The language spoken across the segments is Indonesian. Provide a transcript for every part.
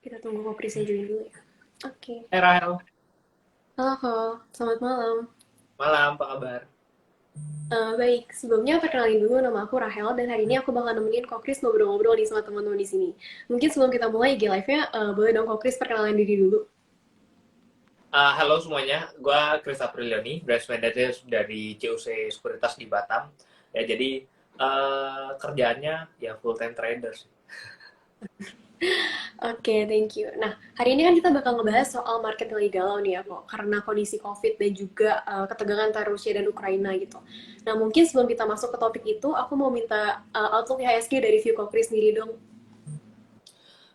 Kita tunggu Koprisnya join dulu ya. Oke. Rahel, Halo, selamat malam. malam, apa kabar? Baik, sebelumnya perkenalin dulu nama aku Rahel dan hari ini aku bakal nemenin Kokris ngobrol-ngobrol nih sama teman-teman di sini. Mungkin sebelum kita mulai IG Live-nya, boleh dong Kokris perkenalan diri dulu. Halo semuanya, gue Chris Aprilioni, branch manager dari CUC Sekuritas di Batam. Ya, jadi kerjaannya ya full time trader sih. Oke, thank you. Nah, hari ini kan kita bakal ngebahas soal market yang lagi galau nih ya kok, karena kondisi COVID dan juga ketegangan antara Rusia dan Ukraina gitu. Nah, mungkin sebelum kita masuk ke topik itu, aku mau minta outlook IHSG dari view Kokris sendiri dong.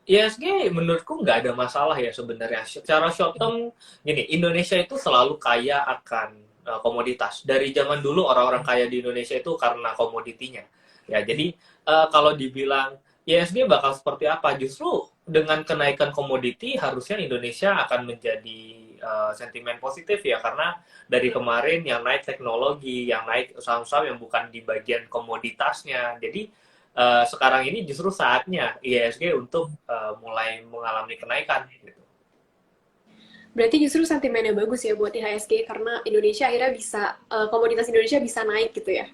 ISG menurutku nggak ada masalah ya sebenarnya. Secara short term, gini, Indonesia itu selalu kaya akan komoditas. Dari zaman dulu orang-orang kaya di Indonesia itu karena komoditinya. Ya, jadi kalau dibilang ISG bakal seperti apa, justru dengan kenaikan komoditi harusnya Indonesia akan menjadi sentimen positif ya, karena dari kemarin yang naik teknologi, yang naik saham-saham yang bukan di bagian komoditasnya. Jadi sekarang ini justru saatnya IHSG untuk mulai mengalami kenaikan. Gitu. Berarti justru sentimennya bagus ya buat IHSG karena Indonesia akhirnya bisa komoditas Indonesia bisa naik gitu ya.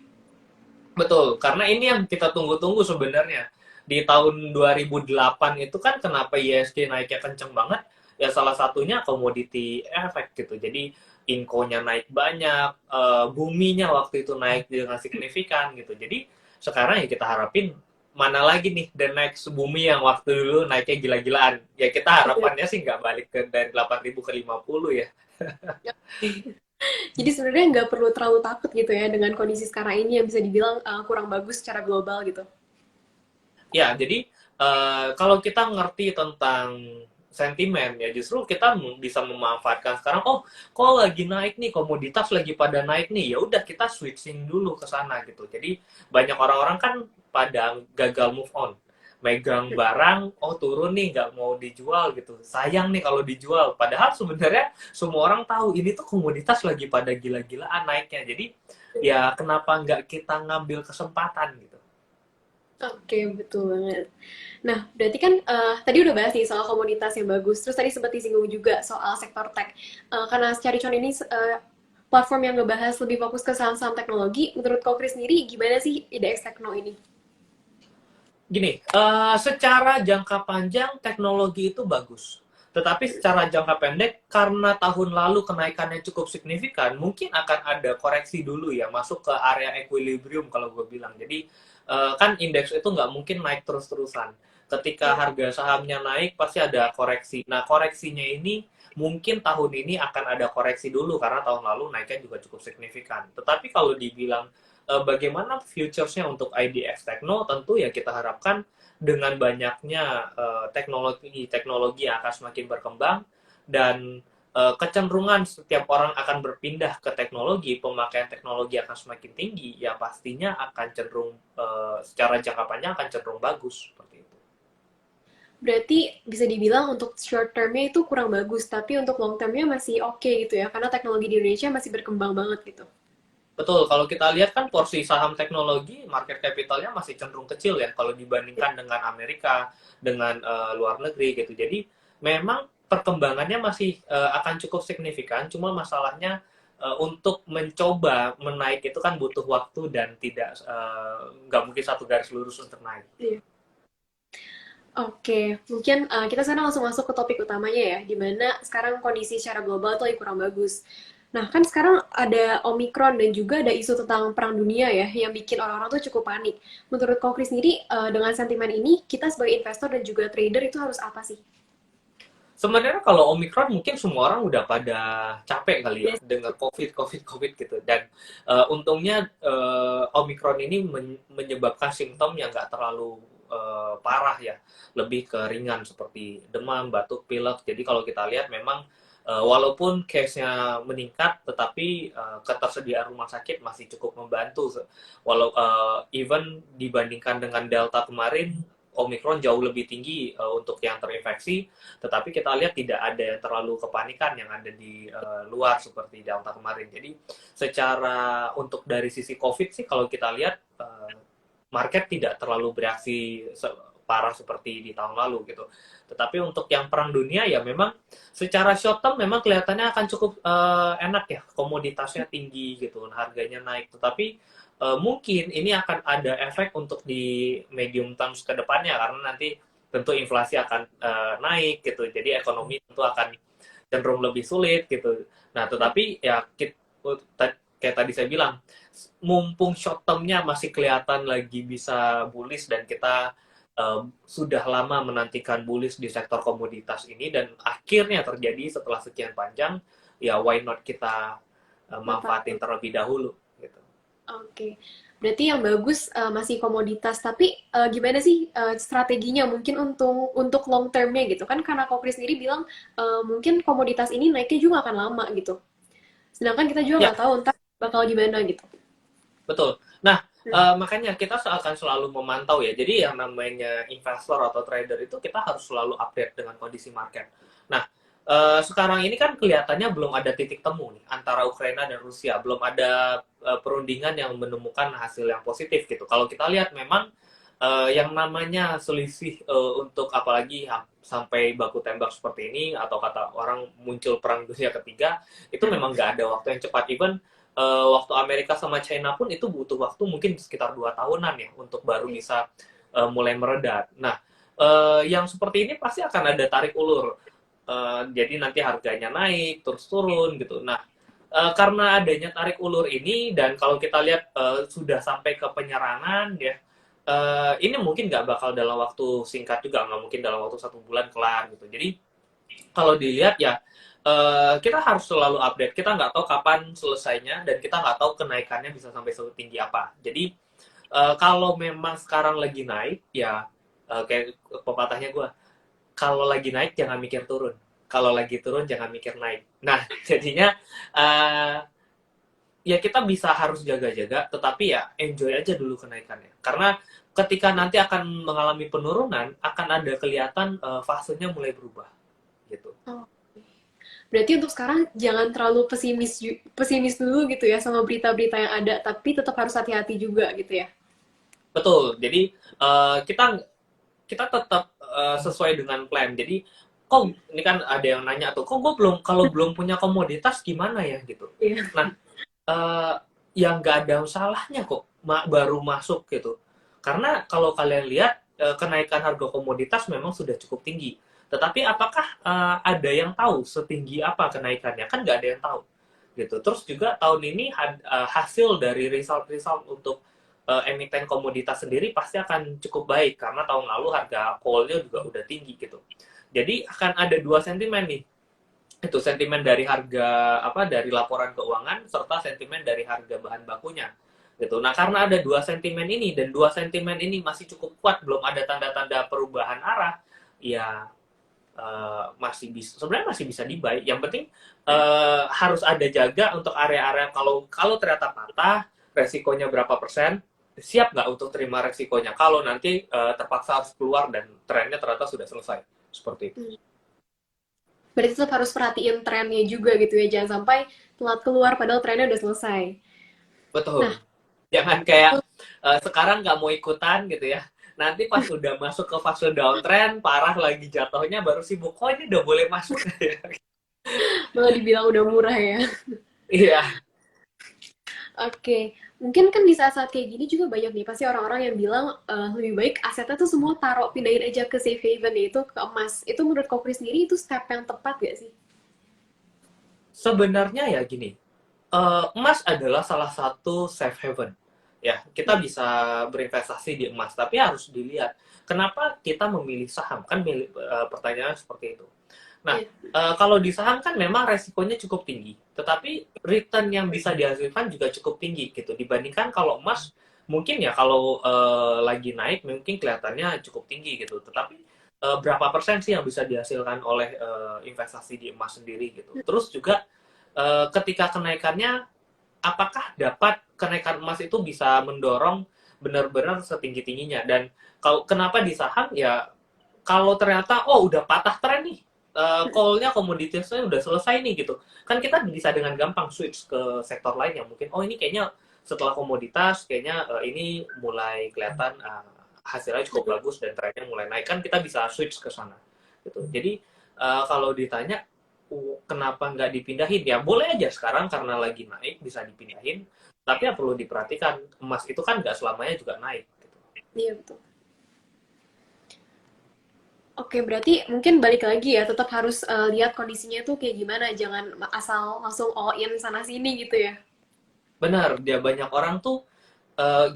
Betul, karena ini yang kita tunggu-tunggu sebenarnya. Di tahun 2008 itu kan kenapa IHSG naiknya kenceng banget? Ya salah satunya komoditi efek gitu. Jadi inkonya naik banyak, buminya waktu itu naik dengan signifikan gitu. Jadi sekarang ya kita harapin mana lagi nih dan naik sebumi yang waktu dulu naiknya gila-gilaan. Ya kita Iya. harapannya sih nggak balik ke dari 8.000 ke 50 ya. Jadi sebenarnya nggak perlu terlalu takut gitu ya dengan kondisi sekarang ini yang bisa dibilang kurang bagus secara global gitu. Ya, jadi kalau kita ngerti tentang sentimen ya justru kita bisa memanfaatkan sekarang, oh kok lagi naik nih, komoditas lagi pada naik nih, ya udah kita switching dulu ke sana gitu. Jadi banyak orang-orang kan pada gagal move on, megang barang, oh turun nih nggak mau dijual gitu, sayang nih kalau dijual, padahal sebenarnya semua orang tahu ini tuh komoditas lagi pada gila-gilaan naiknya. Jadi ya kenapa nggak kita ngambil kesempatan gitu. Oke, betul banget. Nah, berarti kan tadi udah bahas nih soal komoditas yang bagus. Terus tadi sempat disinggung juga soal sektor tech. Karena Caricon ini platform yang ngebahas lebih fokus ke saham-saham teknologi. Menurut Kokri sendiri, gimana sih IDX Tekno ini? Gini, secara jangka panjang teknologi itu bagus. Tetapi secara jangka pendek, karena tahun lalu kenaikannya cukup signifikan, mungkin akan ada koreksi dulu ya, masuk ke area equilibrium kalau gue bilang. Jadi, kan indeks itu nggak mungkin naik terus-terusan. Ketika Iya. harga sahamnya naik, pasti ada koreksi. Nah, koreksinya ini mungkin tahun ini akan ada koreksi dulu, karena tahun lalu naiknya juga cukup signifikan. Tetapi kalau dibilang bagaimana future-nya untuk IDX Tekno, tentu ya kita harapkan dengan banyaknya teknologi yang akan semakin berkembang dan kecenderungan setiap orang akan berpindah ke teknologi, pemakaian teknologi akan semakin tinggi, ya pastinya akan cenderung secara jangka panjang akan cenderung bagus seperti itu. Berarti bisa dibilang untuk short termnya itu kurang bagus, tapi untuk long termnya masih oke gitu ya, karena teknologi di Indonesia masih berkembang banget gitu. Betul, kalau kita lihat kan porsi saham teknologi, market capitalnya masih cenderung kecil ya kalau dibandingkan dengan Amerika, dengan luar negeri gitu. Jadi memang perkembangannya masih akan cukup signifikan, cuma masalahnya untuk mencoba menaik itu kan butuh waktu dan tidak nggak mungkin satu garis lurus untuk naik. Iya. Oke, mungkin kita sekarang langsung masuk ke topik utamanya ya, di mana sekarang kondisi secara global tuh lagi kurang bagus. Nah, kan sekarang ada Omicron dan juga ada isu tentang perang dunia ya, yang bikin orang-orang tuh cukup panik. Menurut Kokri sendiri, dengan sentimen ini, kita sebagai investor dan juga trader itu harus apa sih? Sebenarnya kalau Omikron mungkin semua orang udah pada capek kali ya Yes. dengar COVID gitu. Dan untungnya Omikron ini menyebabkan simptom yang nggak terlalu parah ya, lebih ke ringan seperti demam, batuk, pilek. Jadi kalau kita lihat memang walaupun case-nya meningkat, tetapi ketersediaan rumah sakit masih cukup membantu. Walau even dibandingkan dengan Delta kemarin, Omikron jauh lebih tinggi untuk yang terinfeksi, tetapi kita lihat tidak ada yang terlalu kepanikan yang ada di luar seperti Delta kemarin. Jadi secara untuk dari sisi COVID sih kalau kita lihat market tidak terlalu bereaksi separah seperti di tahun lalu gitu. Tetapi untuk yang perang dunia ya memang secara short term memang kelihatannya akan cukup enak ya, komoditasnya tinggi gitu, harganya naik. Tetapi mungkin ini akan ada efek untuk di medium term ke depannya karena nanti tentu inflasi akan naik gitu. Jadi ekonomi tentu akan cenderung lebih sulit gitu. Nah, tetapi ya kayak tadi saya bilang, mumpung short term-nya masih kelihatan lagi bisa bullish dan kita sudah lama menantikan bullish di sektor komoditas ini dan akhirnya terjadi setelah sekian panjang, ya why not kita manfaatin terlebih dahulu gitu. Oke, berarti yang bagus masih komoditas. Tapi gimana sih strateginya mungkin untuk long termnya gitu kan? Karena Kokri sendiri bilang mungkin komoditas ini naiknya juga akan lama gitu. Sedangkan kita juga Ya, nggak tahu ntar bakal gimana gitu. betul. Nah, Hmm. makanya kita akan selalu memantau ya. Jadi yang namanya investor atau trader itu kita harus selalu update dengan kondisi market. Nah, sekarang ini kan kelihatannya belum ada titik temu nih antara Ukraina dan Rusia. Belum ada perundingan yang menemukan hasil yang positif gitu. Kalau kita lihat memang yang namanya selisih untuk apalagi sampai baku tembak seperti ini atau kata orang muncul perang dunia ketiga itu memang nggak ada waktu yang cepat. Even waktu Amerika sama China pun itu butuh waktu mungkin sekitar 2 tahunan ya untuk baru bisa mulai meredat. Nah, yang seperti ini pasti akan ada tarik ulur. Jadi nanti harganya naik, terus turun gitu. Nah, karena adanya tarik ulur ini dan kalau kita lihat sudah sampai ke penyerangan ya, ini mungkin nggak bakal dalam waktu singkat juga, nggak mungkin dalam waktu 1 bulan kelar gitu. Jadi kalau dilihat ya kita harus selalu update. Kita nggak tahu kapan selesainya dan kita nggak tahu kenaikannya bisa sampai setinggi apa. Jadi kalau memang sekarang lagi naik ya kayak pepatahnya gue, kalau lagi naik jangan mikir turun. Kalau lagi turun jangan mikir naik. Nah jadinya uh, ya kita bisa harus jaga-jaga, tetapi ya enjoy aja dulu kenaikannya. Karena ketika nanti akan mengalami penurunan, akan ada kelihatan fasenya mulai berubah gitu. Oh. Berarti untuk sekarang jangan terlalu pesimis dulu gitu ya sama berita-berita yang ada, tapi tetap harus hati-hati juga gitu ya. Betul. Jadi kita kita tetap sesuai dengan plan. Jadi kok ini kan ada yang nanya tuh, kok gue belum kalau belum punya komoditas gimana ya gitu. Iya. Nah, yang nggak ada salahnya kok baru masuk gitu. Karena kalau kalian lihat kenaikan harga komoditas memang sudah cukup tinggi. Tetapi apakah ada yang tahu setinggi apa kenaikannya? Kan nggak ada yang tahu gitu. Terus juga tahun ini hasil dari result-result untuk emiten komoditas sendiri pasti akan cukup baik karena tahun lalu harga coal-nya juga udah tinggi gitu. Jadi akan ada dua sentimen nih, itu sentimen dari harga apa dari laporan keuangan serta sentimen dari harga bahan bakunya gitu. Nah karena ada dua sentimen ini dan dua sentimen ini masih cukup kuat, belum ada tanda-tanda perubahan arah, ya masih bisa sebenarnya masih bisa dibuy. Yang penting harus ada jaga untuk area-area kalau kalau ternyata patah, resikonya berapa persen, siap nggak untuk terima resikonya kalau nanti terpaksa harus keluar dan trennya ternyata sudah selesai seperti itu. Berarti tetap harus perhatiin trennya juga gitu ya, jangan sampai telat keluar padahal trennya udah selesai. Nah, Betul. Jangan kayak sekarang nggak mau ikutan gitu ya. Nanti pas udah masuk ke fase downtrend, parah lagi jatuhnya, baru sibuk. Oh ini udah boleh masuk. malah dibilang udah murah ya. Iya, Oke, mungkin kan di saat-saat kayak gini juga banyak nih pasti orang-orang yang bilang lebih baik asetnya tuh semua taruh pindahin aja ke safe haven yaitu ke emas. Itu menurut Kokri sendiri itu step yang tepat gak sih? sebenarnya ya gini. Emas adalah salah satu safe haven. Ya, kita Hmm, bisa berinvestasi di emas, tapi harus dilihat kenapa kita memilih saham. Kan pertanyaan seperti itu. Nah, iya. kalau di saham kan memang resikonya cukup tinggi, tetapi return yang bisa dihasilkan juga cukup tinggi gitu. Dibandingkan kalau emas, mungkin ya kalau lagi naik mungkin kelihatannya cukup tinggi gitu. Tetapi berapa persen sih yang bisa dihasilkan oleh investasi di emas sendiri gitu. Terus juga ketika kenaikannya, apakah dapat kenaikan emas itu bisa mendorong benar-benar setinggi-tingginya. Dan kalau kenapa di saham ya kalau ternyata oh udah patah tren nih, call-nya komoditasnya udah selesai nih gitu, kan kita bisa dengan gampang switch ke sektor lain yang mungkin oh ini kayaknya setelah komoditas kayaknya ini mulai kelihatan hasilnya cukup bagus dan trennya mulai naik, kan kita bisa switch ke sana gitu. Jadi kalau ditanya kenapa nggak dipindahin, ya boleh aja sekarang karena lagi naik bisa dipindahin, tapi yang perlu diperhatikan emas itu kan nggak selamanya juga naik gitu. Iya, betul. Oke, berarti mungkin balik lagi ya, tetap harus lihat kondisinya tuh kayak gimana, jangan asal langsung all in sana sini gitu ya. Benar, dia banyak orang tuh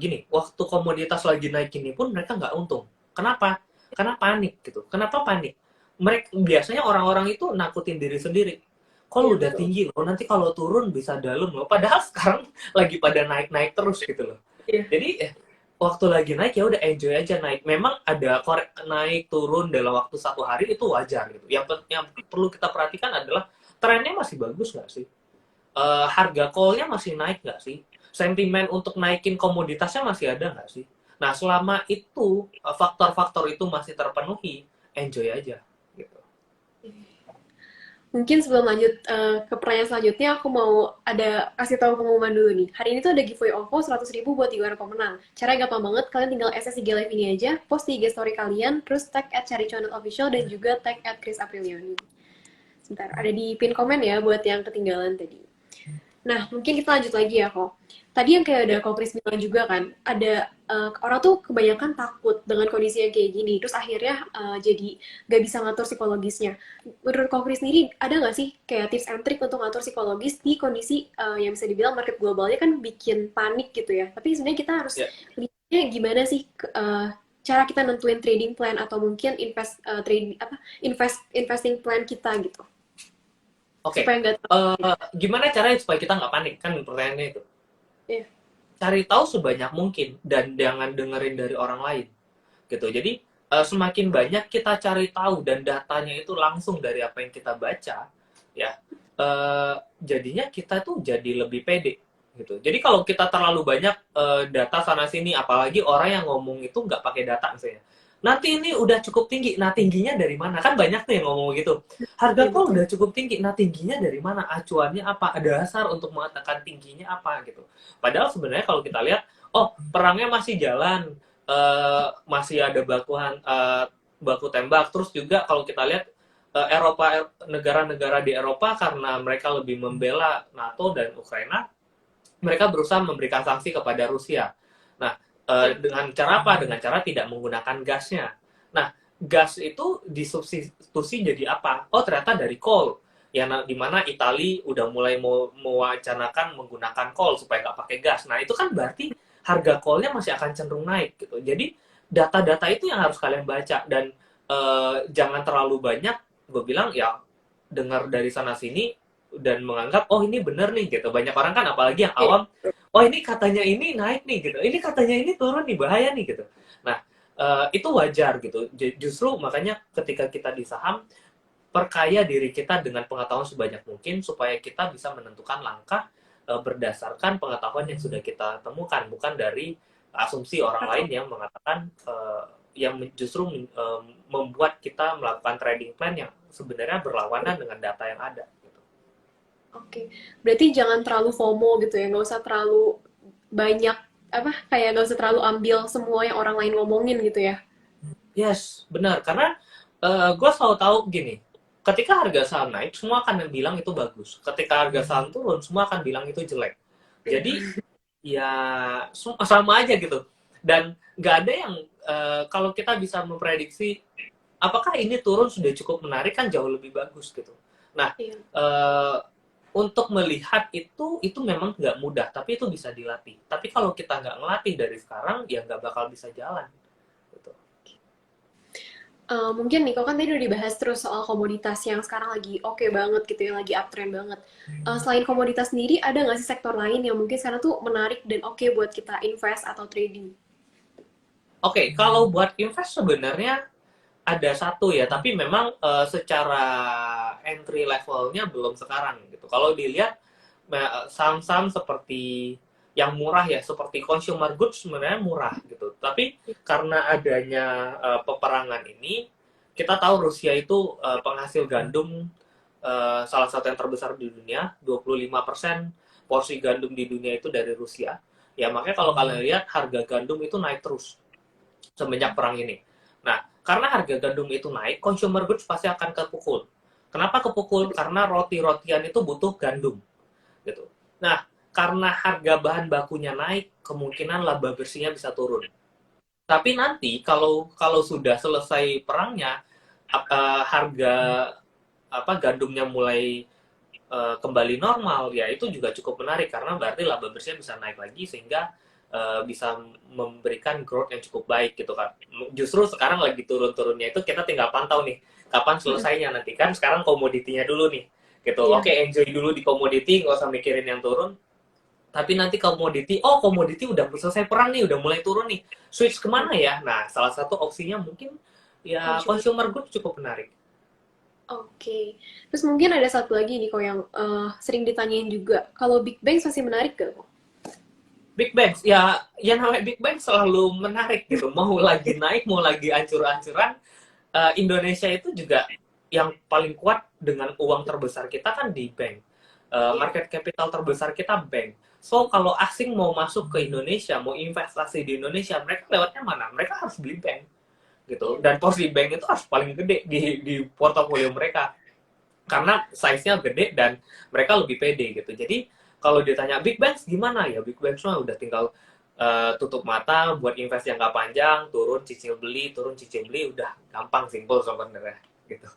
gini, waktu komoditas lagi naik ini pun mereka nggak untung. Kenapa? Karena panik gitu. Kenapa panik? Mereka biasanya orang-orang itu nakutin diri sendiri. Kalau Iya, udah betul. tinggi loh, nanti kalau turun bisa dalam loh. Padahal sekarang lagi pada naik-naik terus gitu loh. Iya. Jadi waktu lagi naik ya udah enjoy aja naik. Memang ada korek naik turun dalam waktu 1 hari itu wajar gitu. Yang perlu kita perhatikan adalah trennya masih bagus nggak sih? Harga call-nya masih naik nggak sih? Sentimen untuk naikin komoditasnya masih ada nggak sih? Nah, selama itu faktor-faktor itu masih terpenuhi, enjoy aja gitu. Mungkin sebelum lanjut ke pertanyaan selanjutnya, aku mau ada kasih tahu pengumuman dulu nih. Hari ini tuh ada giveaway OVO 100.000 buat 3 orang pemenang. Caranya gampang banget, kalian tinggal SS IG Live ini aja, post di IG story kalian, terus tag @charichonel_official dan juga tag @Chris Apriliani. Sebentar, ada di pin komen ya buat yang ketinggalan tadi. Nah, mungkin kita lanjut lagi ya, kok. Tadi yang kayak ada Ya, Kok Kris bilang juga kan, ada orang tuh kebanyakan takut dengan kondisi yang kayak gini, terus akhirnya jadi gak bisa ngatur psikologisnya. Menurut Kok Kris sendiri, ada nggak sih kayak tips and trick untuk ngatur psikologis di kondisi yang bisa dibilang market globalnya kan bikin panik gitu ya. Tapi sebenarnya kita harus ya. lihatnya gimana sih cara kita nentuin trading plan atau mungkin investing plan kita gitu. Oke. Supaya nggak Gimana caranya supaya kita nggak panik? Kan pertanyaannya itu. ya, Cari tahu sebanyak mungkin dan jangan dengerin dari orang lain gitu. Jadi semakin banyak kita cari tahu dan datanya itu langsung dari apa yang kita baca, ya jadinya kita tuh jadi lebih pede gitu. Jadi kalau kita terlalu banyak data sana sini, apalagi orang yang ngomong itu nggak pakai data misalnya. Nanti ini udah cukup tinggi, nah tingginya dari mana? Kan banyak tuh yang ngomong gitu. iya Harga call betul. udah cukup tinggi, nah tingginya dari mana? Acuannya apa? Ada dasar untuk mengatakan tingginya apa gitu. Padahal sebenarnya kalau kita lihat, oh perangnya masih jalan, masih ada baku tembak. Terus juga kalau kita lihat Eropa, negara-negara di Eropa karena mereka lebih membela NATO dan Ukraina, mereka berusaha memberikan sanksi kepada Rusia. Nah, Iya. dengan cara apa? Dengan cara tidak menggunakan gasnya. Nah, gas itu disubstitusi jadi apa? Oh, ternyata dari coal. Ya, di mana Italia udah mulai mewacanakan menggunakan coal supaya nggak pakai gas. Nah, itu kan berarti harga coalnya masih akan cenderung naik gitu. Jadi, data-data itu yang harus kalian baca dan jangan terlalu banyak. Gue bilang ya dengar dari sana sini dan menganggap oh ini bener nih gitu. Banyak orang kan apalagi yang Iya. awam, oh ini katanya ini naik nih gitu, ini katanya ini turun nih, bahaya nih gitu. Nah itu wajar gitu. Justru makanya ketika kita di saham, perkaya diri kita dengan pengetahuan sebanyak mungkin supaya kita bisa menentukan langkah berdasarkan pengetahuan yang sudah kita temukan, bukan dari asumsi orang lain yang mengatakan yang justru membuat kita melakukan trading plan yang sebenarnya berlawanan dengan data yang ada gitu. Oke, berarti jangan terlalu FOMO gitu ya, nggak usah terlalu banyak apa kayak nggak usah terlalu ambil semua yang orang lain ngomongin gitu ya. Yes, benar. Karena gue selalu tahu gini, ketika harga saham naik, semua akan bilang itu bagus. Ketika harga saham turun, semua akan bilang itu jelek. Jadi Iya. ya sama aja gitu. Dan nggak ada yang kalau kita bisa memprediksi apakah ini turun sudah cukup menarik, kan jauh lebih bagus gitu. Nah, Iya. eh, untuk melihat itu memang nggak mudah, tapi itu bisa dilatih. Tapi kalau kita nggak ngelatih dari sekarang, ya nggak bakal bisa jalan. Gitu. Mungkin nih, kok kan tadi udah dibahas terus soal komoditas yang sekarang lagi oke banget gitu ya, lagi uptrend banget. Selain komoditas sendiri, ada nggak sih sektor lain yang mungkin sekarang tuh menarik dan oke buat kita invest atau trading? Oke, kalau buat invest sebenarnya ada satu ya, tapi memang secara entry levelnya belum sekarang gitu. Kalau dilihat saham-saham seperti yang murah ya, seperti consumer goods sebenarnya murah gitu. Tapi karena adanya peperangan ini, kita tahu Rusia itu penghasil gandum salah satu yang terbesar di dunia, 25% porsi gandum di dunia itu dari Rusia. Ya makanya kalau kalian lihat harga gandum itu naik terus semenjak perang ini. Nah, karena harga gandum itu naik, consumer goods pasti akan kepukul. Kenapa kepukul? Karena roti-rotian itu butuh gandum, gitu. Nah, karena harga bahan bakunya naik, kemungkinan laba bersihnya bisa turun. Tapi nanti kalau kalau sudah selesai perangnya, harga gandumnya mulai kembali normal, ya itu juga cukup menarik karena berarti laba bersihnya bisa naik lagi sehingga bisa memberikan growth yang cukup baik gitu kan. Justru sekarang lagi turun-turunnya itu kita tinggal pantau nih kapan selesainya nanti kan sekarang komoditinya dulu nih gitu. Iya. Oke, enjoy dulu di komoditi, nggak usah mikirin yang turun. Tapi nanti komoditi udah selesai perang nih, udah mulai turun nih. Switch kemana ya? Nah, salah satu opsinya mungkin ya Consumer. consumer goods cukup menarik. Oke. Terus mungkin ada satu lagi nih kok yang sering ditanyain juga. Kalau Big Bang masih menarik gak kok? Big Bang, ya namanya Big Bang selalu menarik gitu. Mau lagi naik, mau lagi ancur-ancuran, Indonesia itu juga yang paling kuat dengan uang terbesar kita kan di bank. Iya. Market capital terbesar kita bank. So, kalau asing mau masuk ke Indonesia, mau investasi di Indonesia, mereka lewatnya mana? Mereka harus beli bank gitu. Iya. Dan porsi bank itu harus paling gede di portofolio mereka. Karena size-nya gede dan mereka lebih pede gitu. Jadi, kalau ditanya Big Banks gimana ya? Big Banks mah udah tinggal tutup mata buat invest jangka panjang, turun cicil beli, udah gampang, simple sebenarnya gitu.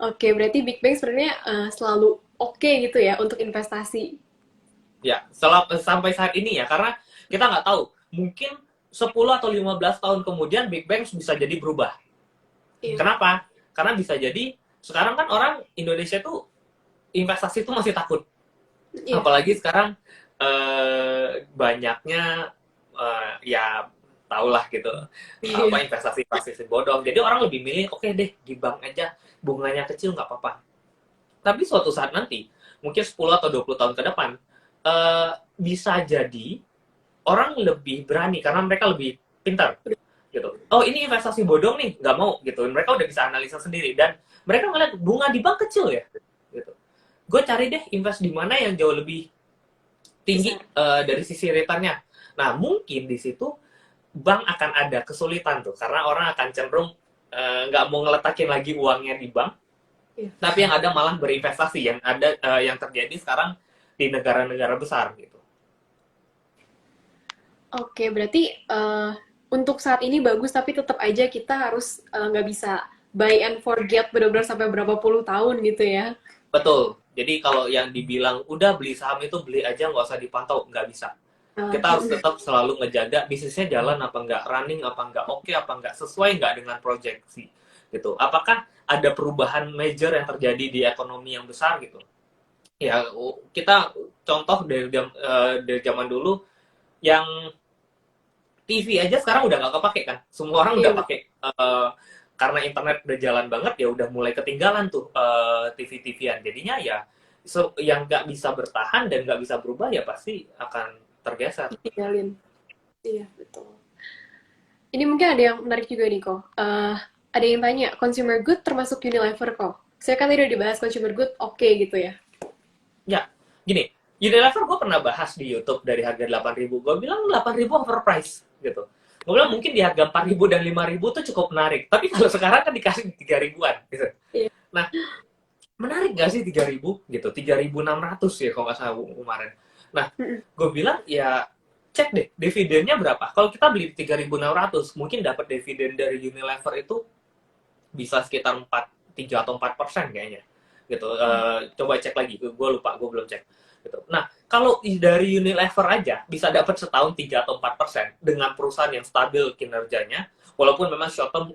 Oke, berarti Big Bang sebenarnya selalu oke gitu ya untuk investasi. Ya, sampai saat ini ya, karena kita nggak tahu, mungkin 10 atau 15 tahun kemudian Big Bang bisa jadi berubah. Iya. Kenapa? Karena bisa jadi, sekarang kan orang Indonesia tuh investasi tuh masih takut. Iya. Apalagi sekarang banyaknya ya tahulah gitu apa Iya. investasi bodong. Jadi orang lebih milih oke deh di bank aja bunganya kecil nggak apa-apa. Tapi suatu saat nanti mungkin 10 atau 20 tahun ke depan bisa jadi orang lebih berani karena mereka lebih pintar gitu. Oh ini investasi bodong nih nggak mau gitu. Mereka udah bisa analisa sendiri dan mereka ngeliat bunga di bank kecil ya gitu. Gue cari deh invest di mana yang jauh lebih tinggi Besar. dari sisi returnnya. Nah, mungkin di situ bank akan ada kesulitan tuh, karena orang akan cenderung nggak mau ngeletakin lagi uangnya di bank, Iya. tapi yang ada malah berinvestasi yang ada yang terjadi sekarang di negara-negara besar gitu. Oke, berarti untuk saat ini bagus, tapi tetap aja kita harus nggak bisa buy and forget benar-benar sampai berapa puluh tahun gitu ya. Betul. Jadi kalau yang dibilang udah beli saham itu beli aja nggak usah dipantau, nggak bisa. Uh, Kita harus tetap selalu ngejaga bisnisnya jalan apa nggak, running apa nggak, oke apa nggak, sesuai nggak dengan proyeksi gitu. Apakah ada perubahan major yang terjadi di ekonomi yang besar gitu? Ya kita contoh dari zaman dulu yang TV aja sekarang udah nggak kepake kan, semua orang udah iya, pakai karena internet udah jalan banget ya udah mulai ketinggalan tuh TV-TVan. Jadinya ya yang nggak bisa bertahan dan nggak bisa berubah ya pasti akan tergeser. ditinggalin. Iya, betul. Ini mungkin ada yang menarik juga nih kok. Ada yang tanya, consumer good termasuk Unilever kok. Saya kan tadi udah dibahas consumer good, oke gitu ya. Ya, gini, Unilever gue pernah bahas di YouTube dari harga 8.000. Gue bilang 8.000 overprice gitu. Gue bilang mungkin di harga 4.000 dan 5.000 tuh cukup menarik. Tapi kalau sekarang kan dikasih 3 ribuan gitu. Iya. Nah, menarik gak sih 3.000 gitu? 3.600 ya kalau nggak salah kemarin. Nah, Mm-mm. gue bilang ya cek deh dividennya berapa. Kalau kita beli 3.600, mungkin dapat dividen dari Unilever itu bisa sekitar 3 atau 4% kayaknya gitu. Coba cek lagi, gue lupa, gue belum cek gitu. Nah, kalau dari Unilever aja bisa dapat setahun 3 atau 4% dengan perusahaan yang stabil kinerjanya, walaupun memang short term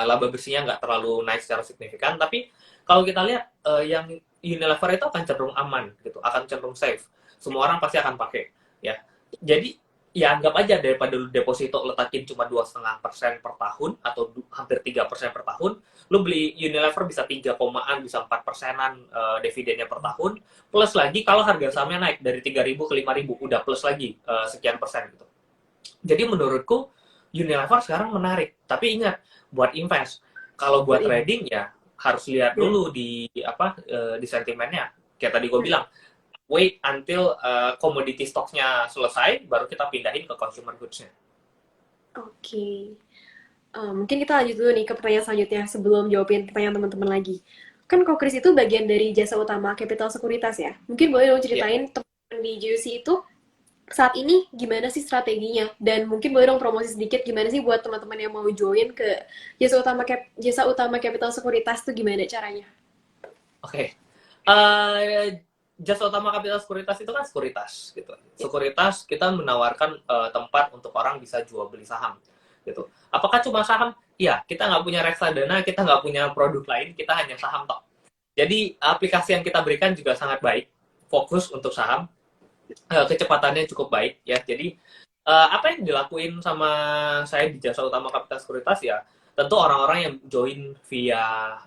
laba bersihnya nggak terlalu naik secara signifikan, tapi kalau kita lihat yang Unilever itu akan cenderung aman gitu, akan cenderung safe. Semua orang pasti akan pakai ya. Jadi ya anggap aja daripada lu deposito letakin cuma 2,5% per tahun atau hampir 3% per tahun, lu beli Unilever bisa 3 komaan, bisa 4%-an dividennya per tahun, plus lagi kalau harga sahamnya naik dari 3.000 ke 5.000, udah plus lagi sekian persen gitu. Jadi menurutku Unilever sekarang menarik, tapi ingat buat invest. Kalau Buat buat ini. trading ya harus lihat Iya. dulu di sentimennya. Kayak tadi gue bilang, wait until commodity stocks-nya selesai, baru kita pindahin ke consumer goods-nya. Oke. Mungkin kita lanjut dulu nih ke pertanyaan selanjutnya sebelum jawabin pertanyaan teman-teman lagi. Kan Kokris itu bagian dari jasa utama Capital Sekuritas ya. Mungkin boleh dong Ya, ceritain teman di JUC itu saat ini gimana sih strateginya? Dan mungkin boleh dong promosi sedikit gimana sih buat teman-teman yang mau join ke jasa utama Capital Sekuritas tuh gimana caranya? oke. Eh, Jasa utama kapital sekuritas itu kan sekuritas gitu. Sekuritas kita menawarkan tempat untuk orang bisa jual beli saham gitu. Apakah cuma saham? Iya, kita nggak punya reksadana, kita nggak punya produk lain, kita hanya saham tok. Jadi aplikasi yang kita berikan juga sangat baik, fokus untuk saham, kecepatannya cukup baik ya. Jadi apa yang dilakuin sama saya di jasa utama kapital sekuritas ya, tentu orang-orang yang join via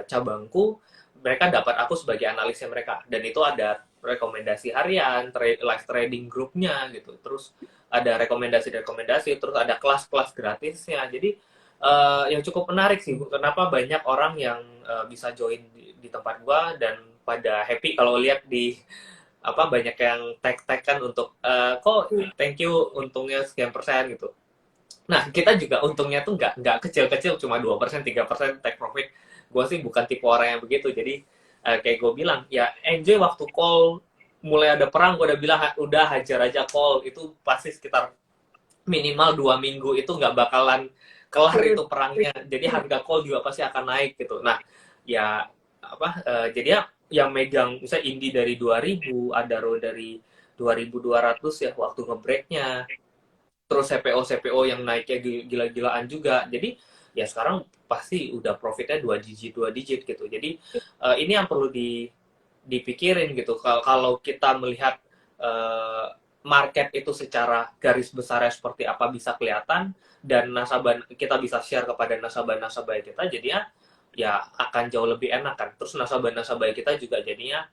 cabangku, mereka dapat aku sebagai analisnya mereka, dan itu ada rekomendasi harian, live trading grupnya gitu, terus ada rekomendasi-rekomendasi, terus ada kelas-kelas gratisnya. Jadi yang cukup menarik sih, kenapa banyak orang yang bisa join di tempat gua dan pada happy kalau lihat di apa banyak yang tag-tag kan untuk kok thank you untungnya sekian persen gitu. Nah, kita juga untungnya tuh nggak kecil-kecil, cuma 2% 3% take profit. Gue sih bukan tipe orang yang begitu. Jadi kayak gue bilang, ya enjoy waktu call, mulai ada perang gue udah bilang udah hajar aja call, itu pasti sekitar minimal 2 minggu itu nggak bakalan kelar itu perangnya. Jadi harga call juga pasti akan naik gitu. Nah, ya apa jadi ya yang megang misalnya Indi dari 2000, Adaro dari 2200 ya waktu ngebreaknya, terus CPO yang naiknya gila-gilaan juga. Jadi ya sekarang pasti udah profitnya dua digit gitu. Jadi ini yang perlu dipikirin gitu. Kalau kita melihat market itu secara garis besarnya seperti apa bisa kelihatan, dan nasabah kita bisa share kepada nasabah-nasabah kita, jadinya ya akan jauh lebih enak kan. Terus nasabah-nasabah kita juga jadinya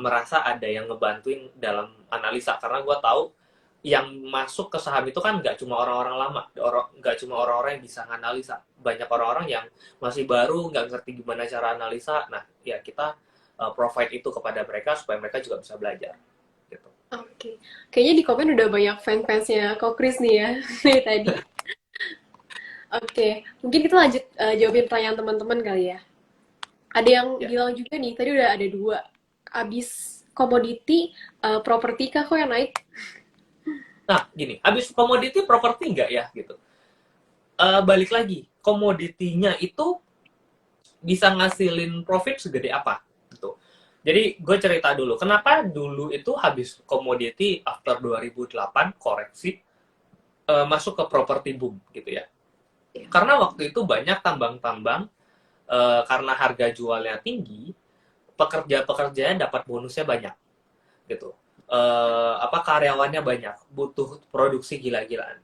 merasa ada yang ngebantuin dalam analisa, karena gue tahu yang masuk ke saham itu kan nggak cuma orang-orang lama, nggak cuma orang-orang yang bisa analisa, banyak orang-orang yang masih baru nggak ngerti gimana cara analisa. Nah ya kita provide itu kepada mereka supaya mereka juga bisa belajar gitu. Oke. Kayaknya di komen udah banyak fans-fansnya Kokris nih ya dari tadi. Oke, mungkin kita lanjut jawabin pertanyaan teman-teman kali ya. Ada yang Ya, bilang juga nih, tadi udah ada dua. Abis komoditi, properti kah kok yang naik? nah gini, habis komoditi properti nggak ya gitu. Balik lagi, komoditinya itu bisa ngasilin profit segede apa gitu. Jadi gue cerita dulu, kenapa dulu itu habis komoditi after 2008 koreksi masuk ke properti boom gitu ya. Karena waktu itu banyak tambang-tambang, karena harga jualnya tinggi, pekerja-pekerjanya dapat bonusnya banyak gitu. Apa karyawannya banyak, butuh produksi gila-gilaan.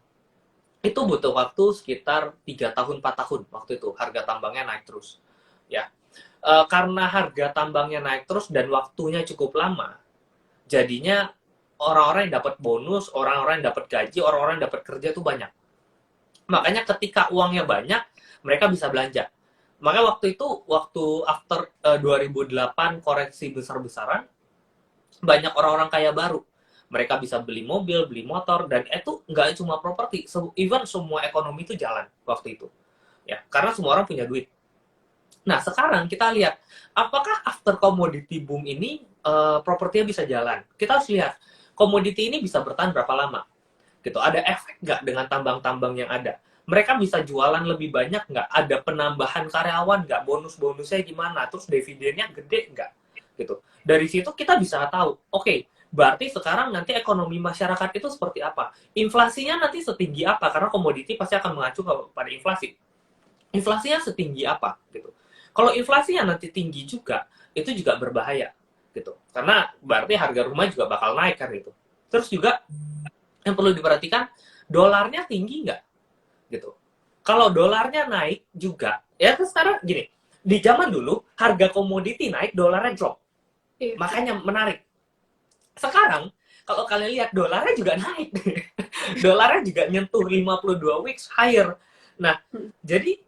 Itu butuh waktu sekitar 3 tahun 4 tahun waktu itu harga tambangnya naik terus. Ya. Karena harga tambangnya naik terus dan waktunya cukup lama, jadinya orang-orang yang dapat bonus, orang-orang yang dapat gaji, orang-orang yang dapat kerja tuh banyak. Makanya ketika uangnya banyak, mereka bisa belanja. Makanya waktu after 2008 koreksi besar-besaran, banyak orang-orang kaya baru. Mereka bisa beli mobil, beli motor, dan itu nggak cuma properti, even semua ekonomi itu jalan waktu itu. Ya, karena semua orang punya duit. Nah, sekarang kita lihat, apakah after commodity boom ini propertinya bisa jalan? Kita harus lihat, komoditi ini bisa bertahan berapa lama? Gitu. Ada efek nggak dengan tambang-tambang yang ada? Mereka bisa jualan lebih banyak nggak? Ada penambahan karyawan nggak? Bonus-bonusnya gimana? Terus dividennya gede nggak? Gitu. Dari situ kita bisa tahu, oke, berarti sekarang nanti ekonomi masyarakat itu seperti apa? Inflasinya nanti setinggi apa? Karena komoditi pasti akan mengacu kepada inflasi. Inflasinya setinggi apa? Gitu. Kalau inflasinya nanti tinggi juga, itu juga berbahaya. Gitu. Karena berarti harga rumah juga bakal naik kan itu. Terus juga yang perlu diperhatikan, dolarnya tinggi nggak gitu. Kalau dolarnya naik juga, ya kan sekarang gini, di zaman dulu harga komoditi naik, dolarnya drop, Iya. makanya menarik. Sekarang kalau kalian lihat dolarnya juga naik, dolarnya juga nyentuh 52 weeks higher. Nah, Hmm. jadi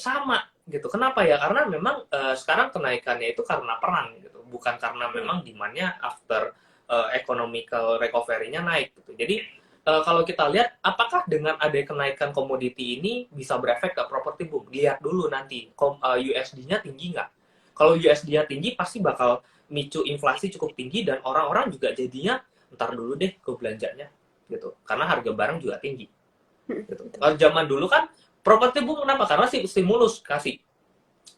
sama gitu. Kenapa ya? Karena memang sekarang kenaikannya itu karena perang gitu, bukan karena memang demandnya after economical recovery-nya naik gitu. Jadi kalau kita lihat apakah dengan ada kenaikan komoditi ini bisa berefek ke properti boom. Lihat dulu nanti USD-nya tinggi nggak. Kalau USD-nya tinggi pasti bakal micu inflasi cukup tinggi dan orang-orang juga jadinya ntar dulu deh ke belanjanya gitu. Karena harga barang juga tinggi gitu. Betul. Kalau zaman dulu kan properti boom kenapa? Karena stimulus kasih.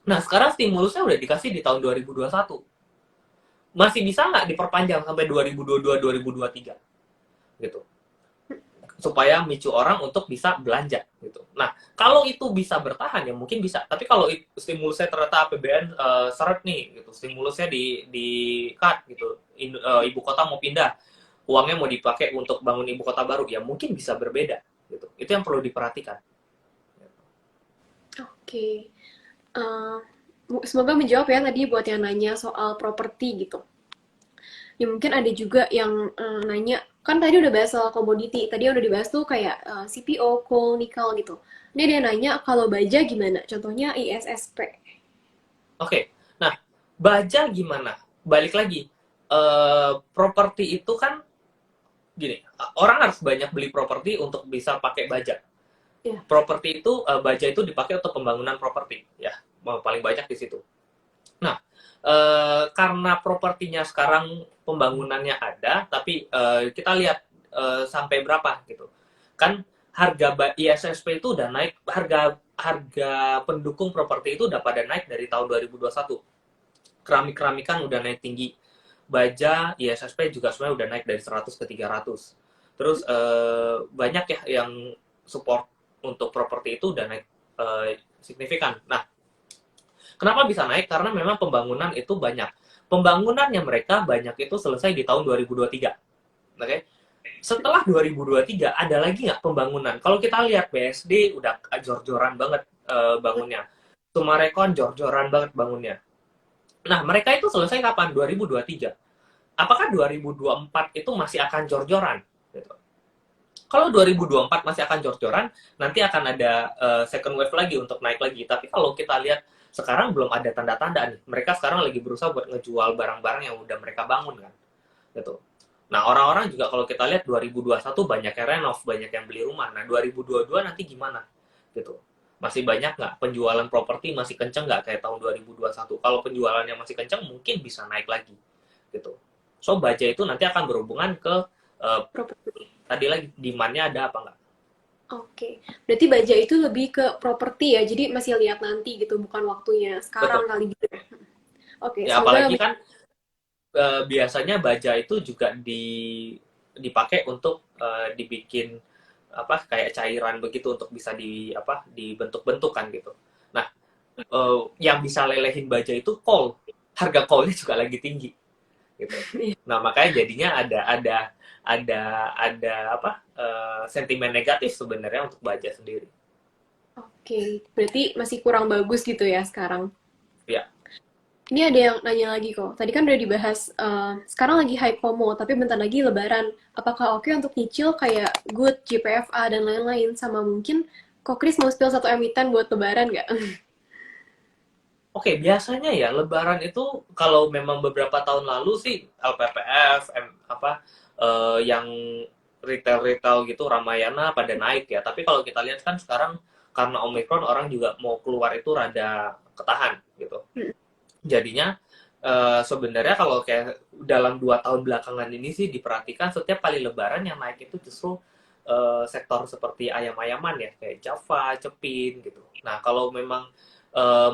Nah, sekarang stimulusnya udah dikasih di tahun 2021. Masih bisa nggak diperpanjang sampai 2022 2023 gitu. Supaya micu orang untuk bisa belanja gitu. Nah, kalau itu bisa bertahan ya mungkin bisa. Tapi kalau stimulusnya ternyata APBN seret nih gitu, stimulusnya di cut gitu. Ibu kota mau pindah, uangnya mau dipakai untuk bangun ibu kota baru ya mungkin bisa berbeda gitu. Itu yang perlu diperhatikan. Oke. Eh, Semoga menjawab ya tadi buat yang nanya soal properti gitu. Ya mungkin ada juga yang nanya, kan tadi udah bahas soal komoditi, tadi udah dibahas tuh kayak CPO, coal, nikel gitu. Ini dia nanya kalau baja gimana? Contohnya ISSP. Oke. Nah, baja gimana? Balik lagi. Properti itu kan gini, orang harus banyak beli properti untuk bisa pakai baja. Ya. Properti itu baja itu dipakai untuk pembangunan properti ya, paling banyak di situ. Nah, karena propertinya sekarang pembangunannya ada, tapi kita lihat sampai berapa gitu. Kan harga ISSP itu udah naik, harga harga pendukung properti itu udah pada naik dari tahun 2021. Keramik-keramikan udah naik tinggi. Baja, ISSP juga sebenarnya udah naik dari 100 ke 300. Terus banyak ya yang support untuk properti itu udah naik signifikan. Nah, kenapa bisa naik? Karena memang pembangunan itu banyak. Pembangunannya mereka banyak itu selesai di tahun 2023. Oke? Setelah 2023 ada lagi nggak pembangunan? Kalau kita lihat BSD udah jor-joran banget bangunnya. Sumarekon jor-joran banget bangunnya. Nah, mereka itu selesai kapan? 2023. Apakah 2024 itu masih akan jor-joran? Gitu. Kalau 2024 masih akan jor-joran, nanti akan ada second wave lagi untuk naik lagi. Tapi kalau kita lihat sekarang belum ada tanda-tanda nih. Mereka sekarang lagi berusaha buat ngejual barang-barang yang udah mereka bangun kan. Gitu. Nah, orang-orang juga kalau kita lihat 2021 banyak yang renov, banyak yang beli rumah. Nah, 2022 nanti gimana? Gitu. Masih banyak nggak penjualan properti masih kenceng nggak kayak tahun 2021? Kalau penjualannya masih kenceng, mungkin bisa naik lagi. Gitu. So, baja itu nanti akan berhubungan ke Properti. tadi lagi demand-nya ada apa nggak? Oke. Berarti baja itu lebih ke properti ya. Jadi masih lihat nanti gitu, bukan waktunya Betul. sekarang kali gitu. Oke, Ya semoga apalagi kan biasanya baja itu juga dipakai untuk dibikin apa kayak cairan begitu untuk bisa dibentuk-bentuk kan gitu. Nah, yang bisa lelehin baja itu kol. Harga kolnya juga lagi tinggi gitu. Nah, makanya jadinya ada apa sentimen negatif sebenarnya untuk baja sendiri. Oke, berarti masih kurang bagus gitu ya sekarang. Ya, Ini ada yang nanya lagi kok. Tadi kan udah dibahas, sekarang lagi hype FOMO, tapi bentar lagi Lebaran. Apakah oke untuk nyicil kayak Good, JPFA, dan lain-lain? Sama mungkin, kok Chris mau spill satu emiten buat Lebaran nggak? oke, biasanya ya Lebaran itu kalau memang beberapa tahun lalu sih LPPF, yang retail-retail gitu Ramayana pada naik ya. Tapi kalau kita lihat kan sekarang karena Omicron orang juga mau keluar itu rada ketahan gitu. Jadinya sebenarnya kalau kayak dalam 2 tahun belakangan ini sih diperhatikan setiap kali Lebaran yang naik itu justru sektor seperti ayam-ayaman ya kayak Java, Cepin gitu. Nah kalau memang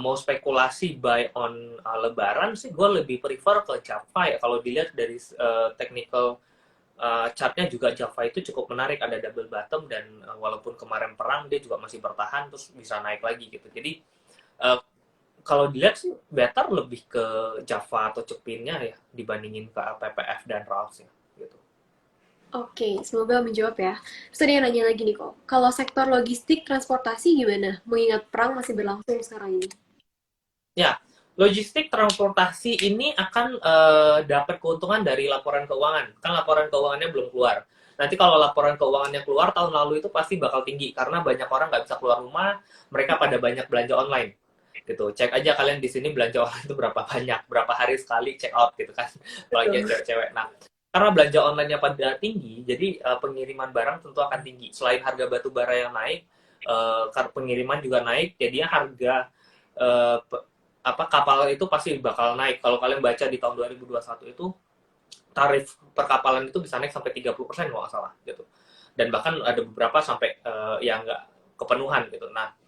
mau spekulasi buy on Lebaran sih gue lebih prefer ke Java ya. Kalau dilihat dari technical chartnya juga Java itu cukup menarik, ada double bottom dan walaupun kemarin perang dia juga masih bertahan terus bisa naik lagi gitu. Jadi uh, kalau dilihat sih better lebih ke Java atau Cepinnya ya dibandingin ke PPF dan RALS ya gitu. Oke, semoga menjawab ya. Terus ada yang nanya lagi nih kok, kalau sektor logistik transportasi gimana? Mengingat perang masih berlangsung sekarang ini. Ya, logistik transportasi ini akan dapat keuntungan dari laporan keuangan. Kan laporan keuangannya belum keluar. Nanti kalau laporan keuangannya keluar tahun lalu itu pasti bakal tinggi karena banyak orang nggak bisa keluar rumah, mereka pada banyak belanja online gitu. Cek aja kalian di sini belanja online itu berapa banyak, berapa hari sekali check out gitu kan. Apalagi yang Betul. cewek-cewek. Nah, karena belanja online-nya pada tinggi, jadi pengiriman barang tentu akan tinggi. Selain harga batu bara yang naik, pengiriman juga naik, jadinya harga eh, kapal itu pasti bakal naik. Kalau kalian baca di tahun 2021 itu tarif perkapalan itu bisa naik sampai 30% kalau nggak salah gitu. Dan bahkan ada beberapa sampai yang nggak kepenuhan gitu. Nah,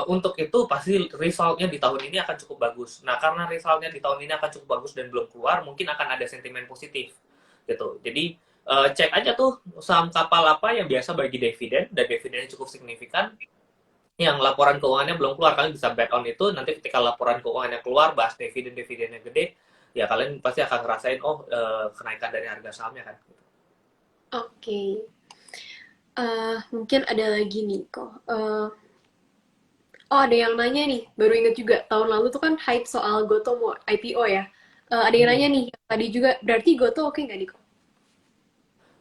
untuk itu pasti resultnya di tahun ini akan cukup bagus. Nah, karena resultnya di tahun ini akan cukup bagus dan belum keluar, mungkin akan ada sentimen positif gitu. Jadi cek aja tuh saham kapal apa yang biasa bagi dividen dan dividennya cukup signifikan. Yang laporan keuangannya belum keluar, kalian bisa bet on itu. Nanti ketika laporan keuangannya keluar, bahas dividen-dividennya gede, ya kalian pasti akan ngerasain kenaikan dari harga sahamnya kan. Oke. Mungkin ada lagi nih kok. Oh, ada yang nanya nih, baru inget juga. Tahun lalu tuh kan hype soal Goto mau IPO ya. Ada yang nanya Hmm. nih, tadi juga, berarti Goto oke nggak nih kok?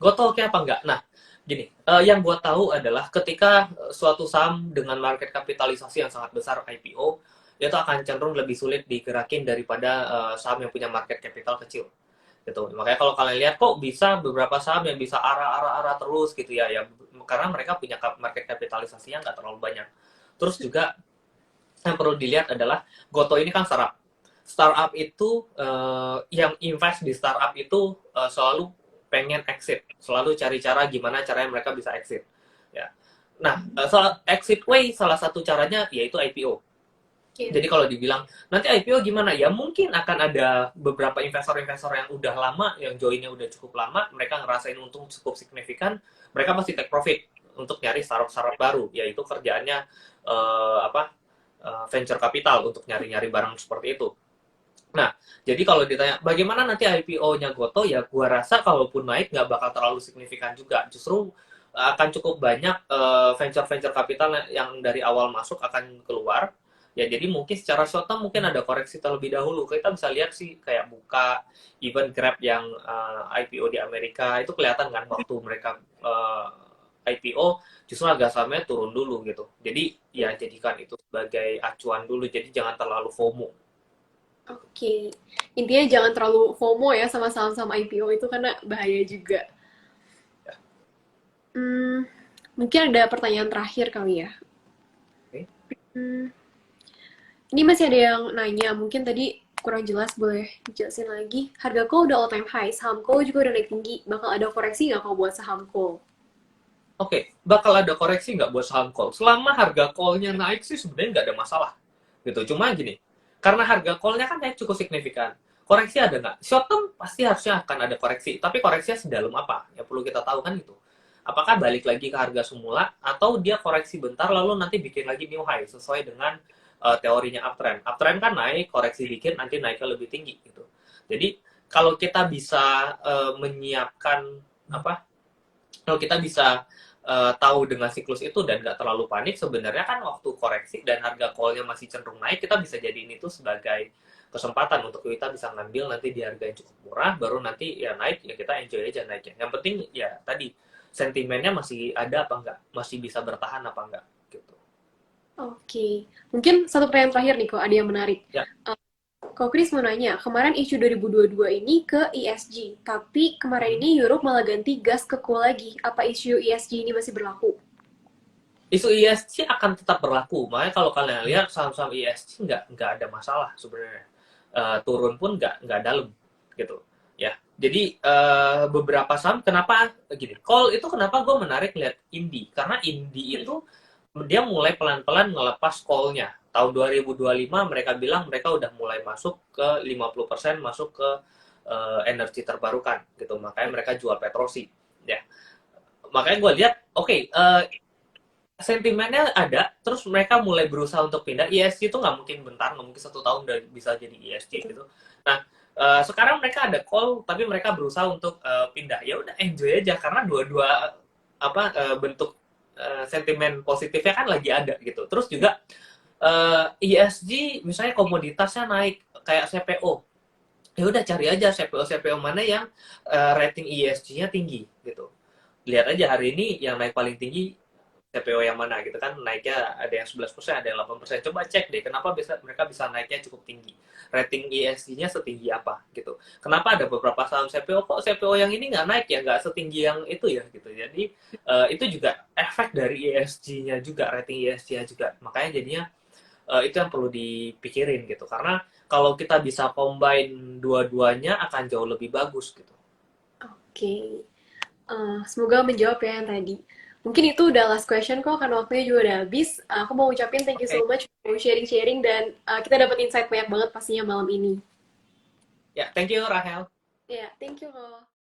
Goto oke apa enggak? Nah, gini, yang gue tahu adalah ketika suatu saham dengan market kapitalisasi yang sangat besar IPO, itu akan cenderung lebih sulit digerakin daripada saham yang punya market capital kecil. Gitu. Makanya kalau kalian lihat kok bisa beberapa saham yang bisa arah terus gitu ya, ya karena mereka punya market kapitalisasinya nggak terlalu banyak. Terus juga yang perlu dilihat adalah Goto ini kan startup. Startup itu yang invest di startup itu selalu pengen exit, selalu cari cara gimana caranya mereka bisa exit. Ya. Nah, exit way salah satu caranya yaitu IPO. Iya. Jadi kalau dibilang nanti IPO gimana ya, mungkin akan ada beberapa investor-investor yang udah lama, yang joinnya udah cukup lama, mereka ngerasain untung cukup signifikan, mereka pasti take profit untuk nyari startup-startup baru, yaitu kerjaannya venture capital untuk nyari-nyari barang seperti itu. Nah, jadi kalau ditanya bagaimana nanti IPO-nya Goto, ya gua rasa kalaupun naik nggak bakal terlalu signifikan juga. Justru akan cukup banyak venture-venture capital yang dari awal masuk akan keluar. Ya, jadi mungkin secara short term mungkin ada koreksi terlebih dahulu. Kita bisa lihat sih kayak Buka, even Grab yang IPO di Amerika, itu kelihatan kan waktu mereka IPO justru harga sahamnya turun dulu gitu. Jadi ya jadikan itu sebagai acuan dulu. Jadi jangan terlalu FOMO. Oke. Intinya jangan terlalu FOMO ya sama saham-saham IPO itu karena bahaya juga. Hmm, Mungkin ada pertanyaan terakhir kali ya. Oke. Hmm, Ini masih ada yang nanya, mungkin tadi kurang jelas, boleh dijelasin lagi. Harga call udah all time high, saham call juga udah naik tinggi. Bakal ada koreksi nggak kalau buat saham call? Oke, bakal ada koreksi nggak buat saham call? Selama harga call-nya naik sih sebenarnya nggak ada masalah. Gitu. Cuma gini, karena harga call-nya kan naik cukup signifikan. Koreksi ada nggak? Short term pasti harusnya akan ada koreksi. Tapi koreksinya sedalam apa? Yang perlu kita tahu kan itu. Apakah balik lagi ke harga semula atau dia koreksi bentar lalu nanti bikin lagi new high sesuai dengan teorinya uptrend. Uptrend kan naik, koreksi dikit nanti naiknya lebih tinggi gitu. Jadi kalau kita bisa menyiapkan apa? Kalau kita bisa tahu dengan siklus itu dan nggak terlalu panik, sebenarnya kan waktu koreksi dan harga call-nya masih cenderung naik, kita bisa jadiin itu sebagai kesempatan untuk kita bisa ngambil nanti di harga yang cukup murah, baru nanti ya naik, ya kita enjoy aja naiknya. Yang penting ya tadi, sentimennya masih ada apa enggak, masih bisa bertahan apa enggak, gitu. Oke, mungkin satu pertanyaan terakhir nih kok, ada yang menarik. Ya, Kok Chris mau nanya, kemarin isu 2022 ini ke ESG, tapi kemarin hmm. ini Europe malah ganti gas ke coal lagi. Apa isu ESG ini masih berlaku? Isu ESG akan tetap berlaku, makanya kalau kalian lihat saham-saham ESG nggak ada masalah sebenarnya. Turun pun nggak dalam gitu ya. Jadi beberapa saham kenapa gini, call itu kenapa gue menarik lihat Indi, karena Indi itu dia mulai pelan-pelan ngelepas call-nya. Tahun 2025 mereka bilang mereka udah mulai masuk ke 50% masuk ke energi terbarukan gitu. Makanya mereka jual petrosi ya. Makanya gue lihat oke, sentimennya ada, terus mereka mulai berusaha untuk pindah. ESG itu nggak mungkin bentar, nggak mungkin 1 tahun udah bisa jadi ESG gitu. Nah, sekarang mereka ada call, tapi mereka berusaha untuk pindah. Ya udah enjoy aja, karena dua-dua bentuk sentimen positifnya kan lagi ada gitu. Terus juga ESG, misalnya komoditasnya naik kayak CPO, ya udah cari aja CPO mana yang rating ESG-nya tinggi gitu. Lihat aja hari ini yang naik paling tinggi CPO yang mana gitu kan, naiknya ada yang 11%, ada yang 8%. Coba cek deh kenapa mereka bisa naiknya cukup tinggi. Rating ESG-nya setinggi apa gitu. Kenapa ada beberapa saham CPO kok CPO yang ini nggak naik ya, nggak setinggi yang itu ya gitu. Jadi itu juga efek dari ESG-nya juga, rating ESG-nya juga. Makanya jadinya itu yang perlu dipikirin gitu. Karena kalau kita bisa combine dua-duanya akan jauh lebih bagus gitu. Oke. Semoga menjawab ya yang tadi. Mungkin itu udah last question kok, karena waktunya juga udah habis. Aku mau ucapin thank you Oke, so much for sharing-sharing dan kita dapat insight banyak banget pastinya malam ini. ya thank you Rahel. Ya, thank you loh.